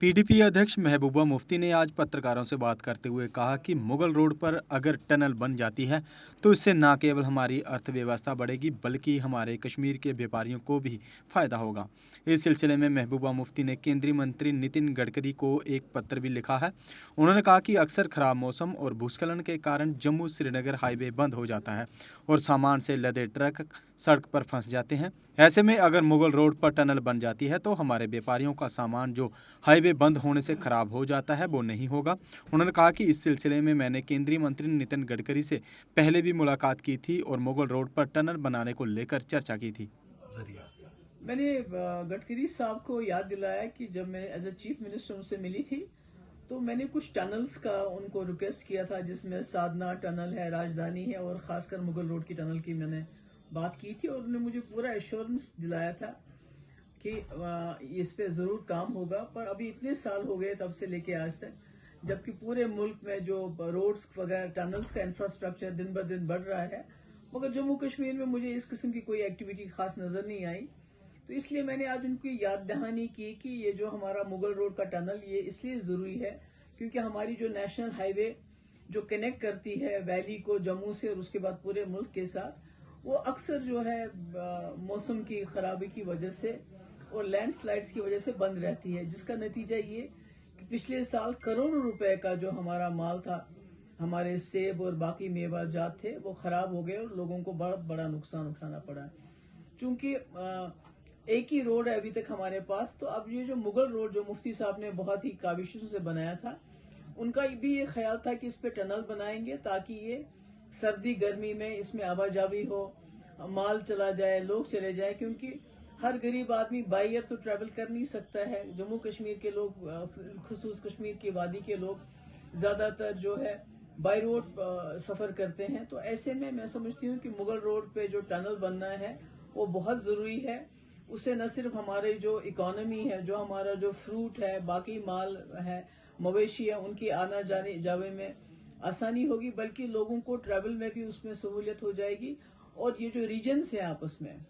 PDP अध्यक्ष महबूबा मुफ्ती ने आज पत्रकारों से बात करते हुए कहा कि मुगल रोड पर अगर टनल बन जाती है तो इससे न केवल हमारी अर्थव्यवस्था बढ़ेगी बल्कि हमारे कश्मीर के व्यापारियों को भी फायदा होगा। इस सिलसिले में महबूबा मुफ्ती ने केंद्रीय मंत्री नितिन गडकरी को एक पत्र भी लिखा है। उन्होंने कहा कि अक्सर खराब मौसम और भूस्खलन के कारण जम्मू श्रीनगर हाईवे बंद हो जाता है और सामान से लदे ट्रक सड़क पर फंस जाते हैं। ऐसे में अगर मुगल रोड पर टनल बन जाती है तो हमारे व्यापारियों का सामान जो हाईवे बंद होने से खराब हो जाता है वो नहीं होगा। उन्होंने कहा कि इस सिलसिले में मैंने केंद्रीय मंत्री नितिन गडकरी से पहले भी मुलाकात की थी और मुगल रोड पर टनल बनाने को लेकर चर्चा की थी। मैंने गडकरी साहब को याद दिलाया कि जब मैं एज ए चीफ मिनिस्टर उनसे मिली थी तो मैंने कुछ टनल्स का उनको रिक्वेस्ट किया था, जिसमें साधना टनल है, राजधानी है और खासकर मुगल रोड की टनल की मैंने बात की थी। और उन्होंने मुझे पूरा एश्योरेंस दिलाया था कि इस पे जरूर काम होगा। पर अभी इतने साल हो गए तब से लेके आज तक, जबकि पूरे मुल्क में जो रोड्स वगैरह टनल्स का इंफ्रास्ट्रक्चर दिन ब दिन बढ़ रहा है, मगर जम्मू कश्मीर में मुझे इस किस्म की कोई एक्टिविटी खास नजर नहीं आई। तो इसलिए मैंने आज उनकी याद दहानी की कि ये जो हमारा मुगल रोड का टनल ये इसलिए जरूरी है क्योंकि हमारी जो नेशनल हाईवे जो कनेक्ट करती है वैली को जम्मू से और उसके बाद पूरे मुल्क के साथ, वो अक्सर जो है मौसम की खराबी की वजह से और लैंडस्लाइड्स की वजह से बंद रहती है, जिसका नतीजा ये कि पिछले साल करोड़ों रुपए का जो हमारा माल था, हमारे सेब और बाकी मेवा जात थे, वो खराब हो गए और लोगों को बहुत बड़ा नुकसान उठाना पड़ा। चूंकि एक ही रोड है अभी तक हमारे पास, तो अब ये जो मुगल रोड जो मुफ्ती साहब ने बहुत ही काविशों से बनाया था, उनका भी ये ख्याल था कि इस पे टनल बनाएंगे ताकि ये सर्दी गर्मी में इसमें आवाजावी हो, माल चला जाए, लोग चले जाए, क्योंकि हर गरीब आदमी बाई एयर तो ट्रैवल कर नहीं सकता है। जम्मू कश्मीर के लोग, खुसूस कश्मीर की वादी के लोग ज्यादातर जो है बाई रोड सफर करते हैं। तो ऐसे में मैं समझती हूँ कि मुगल रोड पे जो टनल बनना है वो बहुत जरूरी है। उससे न सिर्फ हमारे जो इकोनॉमी है, जो हमारा जो फ्रूट है, बाकी माल है, मवेशी है, उनकी आना जाने जावे में आसानी होगी, बल्कि लोगों को ट्रैवल में भी उसमें सहूलियत हो जाएगी। और ये जो रीजन्स हैं आपस में,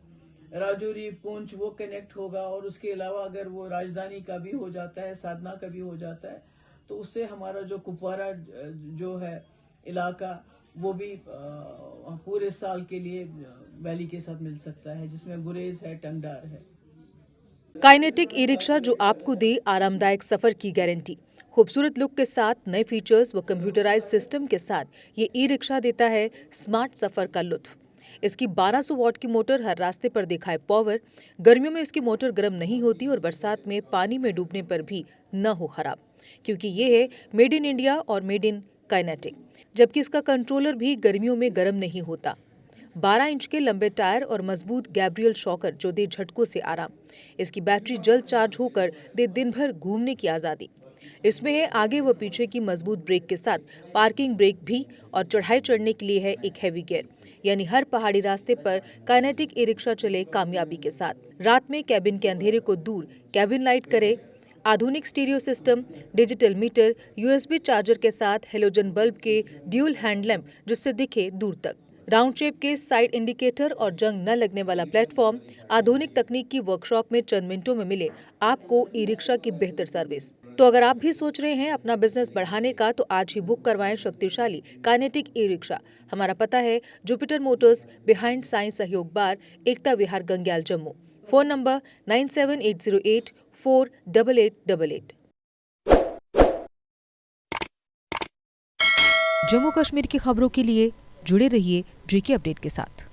राजौरी, पुंछ, वो कनेक्ट होगा। और उसके अलावा अगर वो राजधानी का भी हो जाता है, साधना का भी हो जाता है, तो उससे हमारा जो कुपवारा जो है इलाका, वो भी पूरे साल के लिए वैली के साथ मिल सकता है, जिसमें गुरेज है, टंगडार है। काइनेटिक ई रिक्शा जो आपको दे आरामदायक सफर की गारंटी। खूबसूरत लुक के साथ, नए फीचर्स व कंप्यूटराइज्ड सिस्टम के साथ ये ई रिक्शा देता है स्मार्ट सफर का लुत्फ। इसकी 1200 वॉट की मोटर हर रास्ते पर दिखाए पावर। गर्मियों में इसकी मोटर गर्म नहीं होती और बरसात में पानी में डूबने पर भी न हो खराब, क्योंकि ये है मेड इन इंडिया और मेड इन काइनेटिक। जबकि इसका कंट्रोलर भी गर्मियों में गर्म नहीं होता। 12 इंच के लंबे टायर और मजबूत गैब्रियल शॉकर जो दे झटकों से आराम। इसकी बैटरी जल्द चार्ज होकर दे दिन भर घूमने की आज़ादी। इसमें है आगे व पीछे की मजबूत ब्रेक के साथ पार्किंग ब्रेक भी, और चढ़ाई चढ़ने के लिए है एक हैवी गियर, यानी हर पहाड़ी रास्ते पर काइनेटिक ई रिक्शा चले कामयाबी के साथ। रात में कैबिन के अंधेरे को दूर कैबिन लाइट करे। आधुनिक stereo system, digital meter, USB charger के साथ हेलोजन बल्ब के ड्यूल हैंड लैंप जिससे दिखे दूर तक, राउंड शेप के साइड इंडिकेटर और जंग न लगने वाला प्लेटफॉर्म। आधुनिक तकनीक की वर्कशॉप में चंद मिनटों में मिले आपको ई रिक्शा की बेहतर सर्विस। तो अगर आप भी सोच रहे हैं अपना बिजनेस बढ़ाने का, तो आज ही बुक करवाएं शक्तिशाली काइनेटिक ई रिक्शा। हमारा पता है जुपिटर मोटर्स, बिहाइंड साइंस सहयोग बार, एकता विहार, गंग्याल, जम्मू। Phone number 9780848888। जम्मू कश्मीर की खबरों के लिए जुड़े रहिए JK अपडेट के साथ।